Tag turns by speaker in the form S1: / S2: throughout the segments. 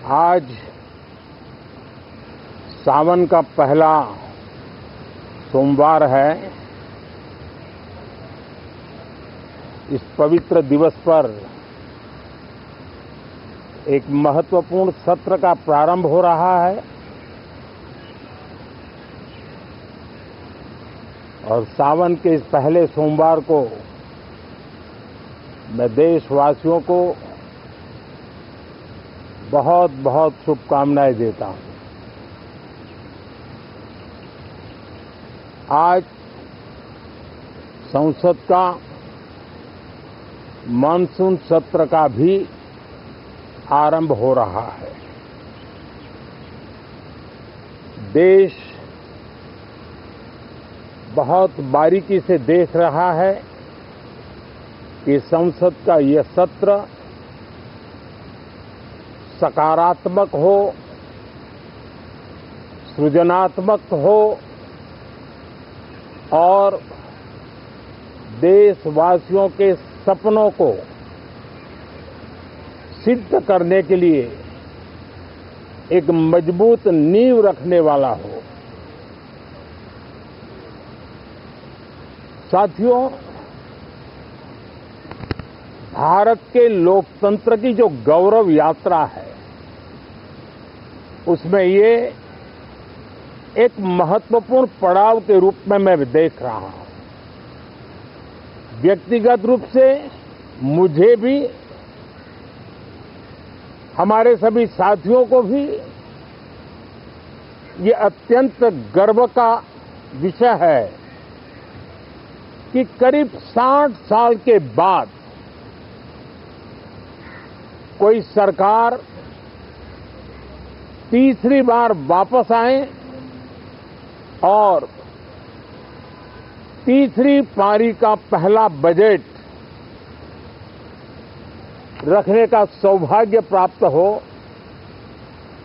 S1: आज सावन का पहला सोमवार है। इस पवित्र दिवस पर एक महत्वपूर्ण सत्र का प्रारंभ हो रहा है और सावन के इस पहले सोमवार को मैं देशवासियों को बहुत बहुत शुभकामनाएं देता हूं। आज संसद का मानसून सत्र का भी आरंभ हो रहा है। देश बहुत बारीकी से देख रहा है कि संसद का यह सत्र सकारात्मक हो, सृजनात्मक हो और देशवासियों के सपनों को सिद्ध करने के लिए एक मजबूत नींव रखने वाला हो। साथियों, भारत के लोकतंत्र की जो गौरव यात्रा है उसमें ये एक महत्वपूर्ण पड़ाव के रूप में मैं देख रहा हूं। व्यक्तिगत रूप से मुझे भी, हमारे सभी साथियों को भी ये अत्यंत गर्व का विषय है कि करीब 60 साल के बाद कोई सरकार तीसरी बार वापस आए और तीसरी पारी का पहला बजट रखने का सौभाग्य प्राप्त हो।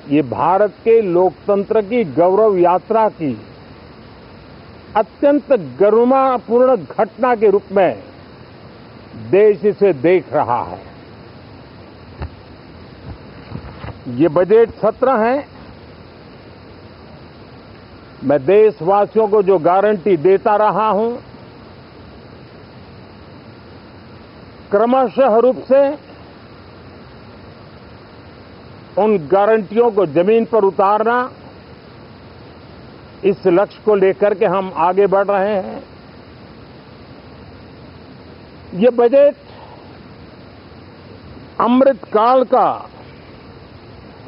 S1: ये भारत के लोकतंत्र की गौरव यात्रा की अत्यंत गरिमापूर्ण घटना के रूप में देश इसे देख रहा है। ये बजट सत्र है। मैं देशवासियों को जो गारंटी देता रहा हूं, क्रमशः रूप से उन गारंटियों को जमीन पर उतारना, इस लक्ष्य को लेकर के हम आगे बढ़ रहे हैं। ये बजट अमृतकाल का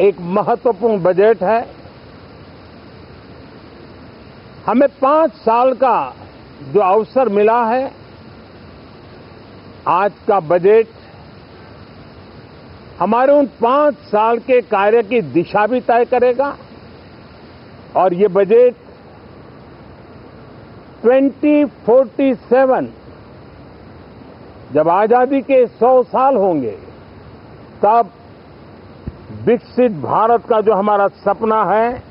S1: एक महत्वपूर्ण बजट है। हमें 5 साल का जो अवसर मिला है, आज का बजट हमारे उन 5 साल के कार्य की दिशा भी तय करेगा और ये बजट 2047 जब आजादी के 100 साल होंगे तब विकसित भारत का जो हमारा सपना है,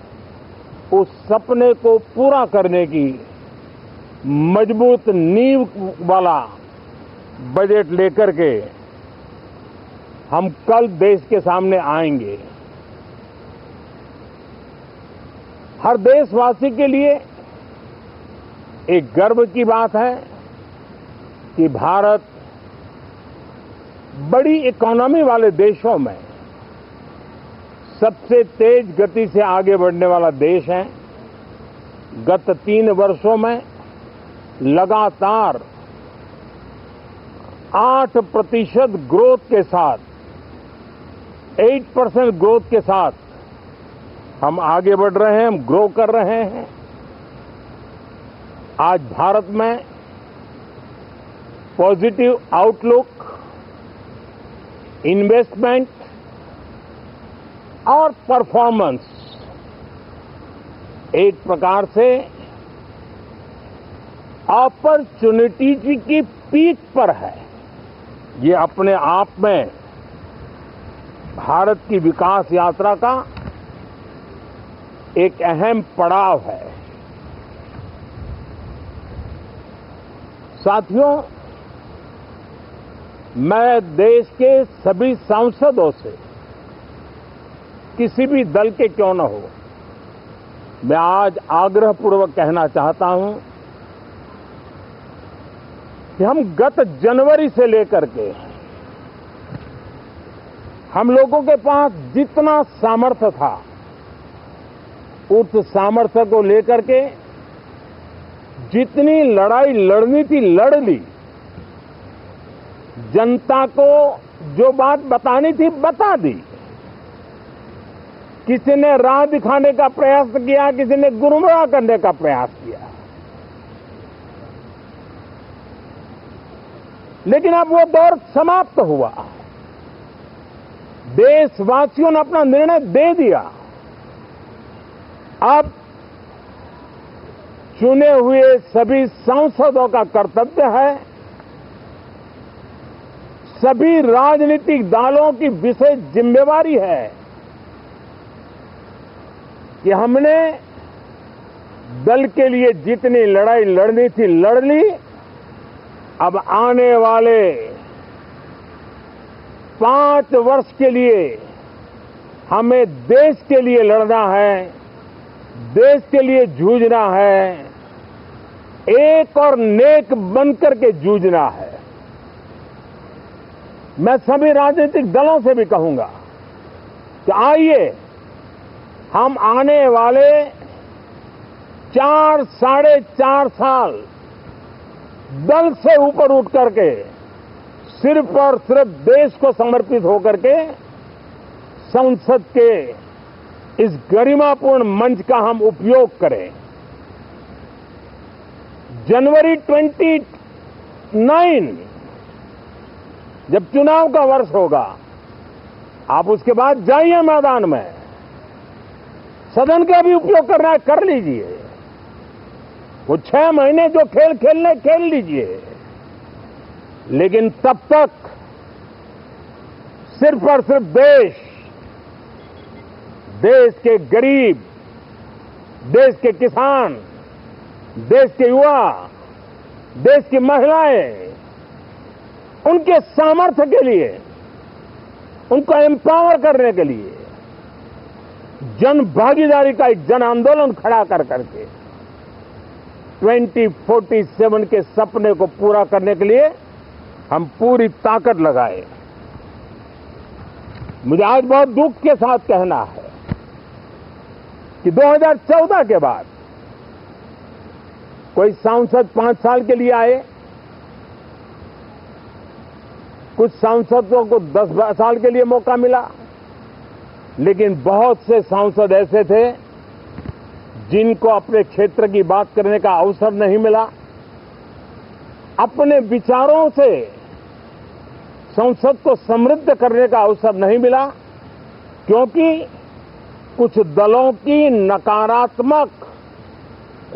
S1: उस सपने को पूरा करने की मजबूत नींव वाला बजट लेकर के हम कल देश के सामने आएंगे। हर देशवासी के लिए एक गर्व की बात है कि भारत बड़ी इकोनॉमी वाले देशों में सबसे तेज गति से आगे बढ़ने वाला देश है। गत 3 वर्षों में लगातार 8% ग्रोथ के साथ, 8% ग्रोथ के साथ हम आगे बढ़ रहे हैं, हम ग्रो कर रहे हैं। आज भारत में पॉजिटिव आउटलुक, इन्वेस्टमेंट और परफॉर्मेंस एक प्रकार से अपॉर्चुनिटी की पीक पर है। ये अपने आप में भारत की विकास यात्रा का एक अहम पड़ाव है। साथियों, मैं देश के सभी सांसदों से किसी भी दल के क्यों न हो, मैं आज आग्रहपूर्वक कहना चाहता हूं कि हम गत जनवरी से लेकर के हम लोगों के पास जितना सामर्थ्य था, उस सामर्थ्य को लेकर के जितनी लड़ाई लड़नी थी लड़ ली। जनता को जो बात बतानी थी बता दी। किसी ने राह दिखाने का प्रयास किया, किसी ने गुमराह करने का प्रयास किया, लेकिन अब वो दौर समाप्त हुआ। देशवासियों ने अपना निर्णय दे दिया। अब चुने हुए सभी सांसदों का कर्तव्य है, सभी राजनीतिक दलों की विशेष जिम्मेवारी है कि हमने दल के लिए जितनी लड़ाई लड़नी थी लड़ ली। अब आने वाले 5 वर्ष के लिए हमें देश के लिए लड़ना है, देश के लिए जूझना है, एक और नेक बनकर के जूझना है। मैं सभी राजनीतिक दलों से भी कहूंगा कि आइए हम आने वाले 4 साढ़े 4 साल दल से ऊपर उठ करके सिर्फ और सिर्फ देश को समर्पित होकर के संसद के इस गरिमापूर्ण मंच का हम उपयोग करें। जनवरी 29 जब चुनाव का वर्ष होगा, आप उसके बाद जाइए मैदान में, सदन का भी उपयोग करना है कर लीजिए। वो 6 महीने जो खेल खेलने खेल लीजिए, लेकिन तब तक सिर्फ और सिर्फ देश के गरीब, देश के किसान, देश के युवा, देश की महिलाएं, उनके सामर्थ्य के लिए, उनको एम्पावर करने के लिए जन भागीदारी का एक जन आंदोलन खड़ा कर करके 2047 के सपने को पूरा करने के लिए हम पूरी ताकत लगाए। मुझे आज बहुत दुख के साथ कहना है कि 2014 के बाद कोई सांसद 5 साल के लिए आए, कुछ सांसदों को 10 साल के लिए मौका मिला, लेकिन बहुत से सांसद ऐसे थे जिनको अपने क्षेत्र की बात करने का अवसर नहीं मिला, अपने विचारों से संसद को समृद्ध करने का अवसर नहीं मिला, क्योंकि कुछ दलों की नकारात्मक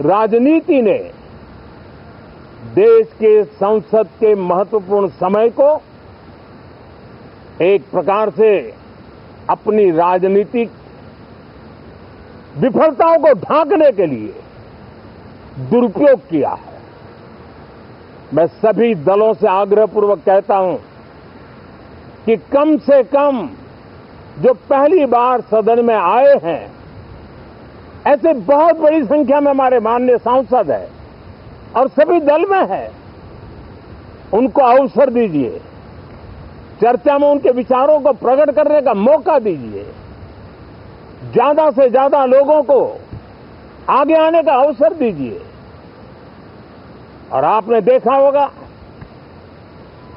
S1: राजनीति ने देश के संसद के महत्वपूर्ण समय को एक प्रकार से अपनी राजनीतिक विफलताओं को ढांकने के लिए दुरुपयोग किया है। मैं सभी दलों से आग्रहपूर्वक कहता हूं कि कम से कम जो पहली बार सदन में आए हैं, ऐसे बहुत बड़ी संख्या में हमारे माननीय सांसद हैं और सभी दल में है, उनको अवसर दीजिए, चर्चा में उनके विचारों को प्रकट करने का मौका दीजिए, ज्यादा से ज्यादा लोगों को आगे आने का अवसर दीजिए। और आपने देखा होगा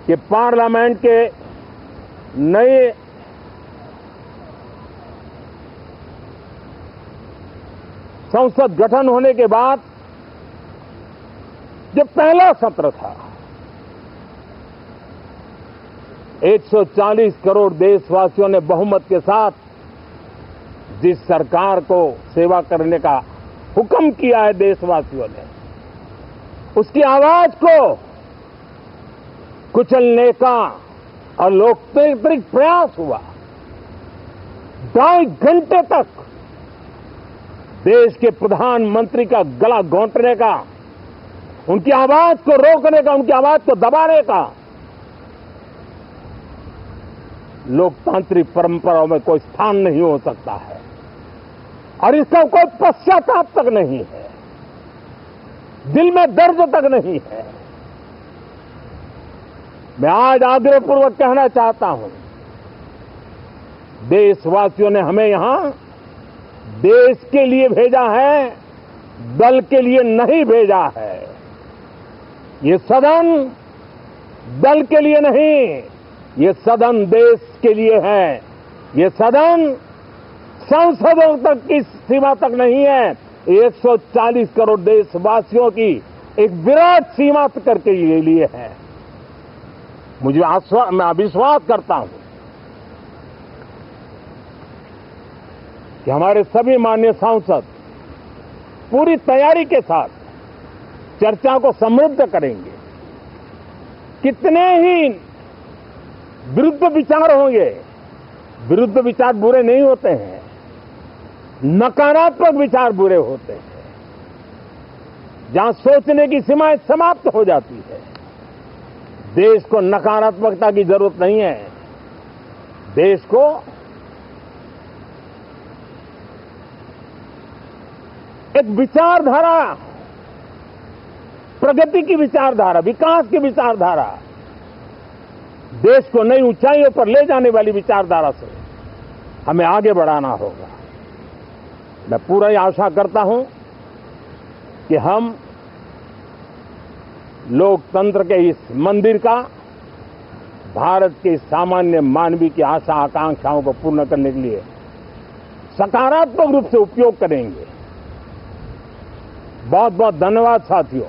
S1: कि पार्लियामेंट के नए संसद गठन होने के बाद जो पहला सत्र था, 140 करोड़ देशवासियों ने बहुमत के साथ जिस सरकार को सेवा करने का हुक्म किया है देशवासियों ने, उसकी आवाज को कुचलने का और लोकतांत्रिक प्रयास हुआ। 2.5 घंटे तक देश के प्रधानमंत्री का गला घोंटने का, उनकी आवाज को रोकने का, उनकी आवाज को दबाने का लोकतांत्रिक परंपराओं में कोई स्थान नहीं हो सकता है और इसका कोई पश्चाताप तक नहीं है, दिल में दर्द तक नहीं है। मैं आज आग्रहपूर्वक कहना चाहता हूं, देशवासियों ने हमें यहां देश के लिए भेजा है, दल के लिए नहीं भेजा है। ये सदन दल के लिए नहीं, ये सदन देश के लिए है। ये सदन संसदों तक की सीमा तक नहीं है, 140 करोड़ देशवासियों की एक विराट सीमा करके ये लिए है। मैं विश्वास करता हूं कि हमारे सभी माननीय सांसद पूरी तैयारी के साथ चर्चा को समृद्ध करेंगे। कितने ही विरुद्ध विचार होंगे, विरुद्ध विचार बुरे नहीं होते हैं, नकारात्मक विचार बुरे होते हैं। जहां सोचने की सीमाएं समाप्त हो जाती है, देश को नकारात्मकता की जरूरत नहीं है। देश को एक विचारधारा, प्रगति की विचारधारा, विकास की विचारधारा, देश को नई ऊंचाइयों पर ले जाने वाली विचारधारा से हमें आगे बढ़ाना होगा। मैं पूरा आशा करता हूं कि हम लोकतंत्र के इस मंदिर का भारत के सामान्य मानवीय की आशा आकांक्षाओं को पूर्ण करने के लिए सकारात्मक रूप से उपयोग करेंगे। बहुत बहुत धन्यवाद साथियों।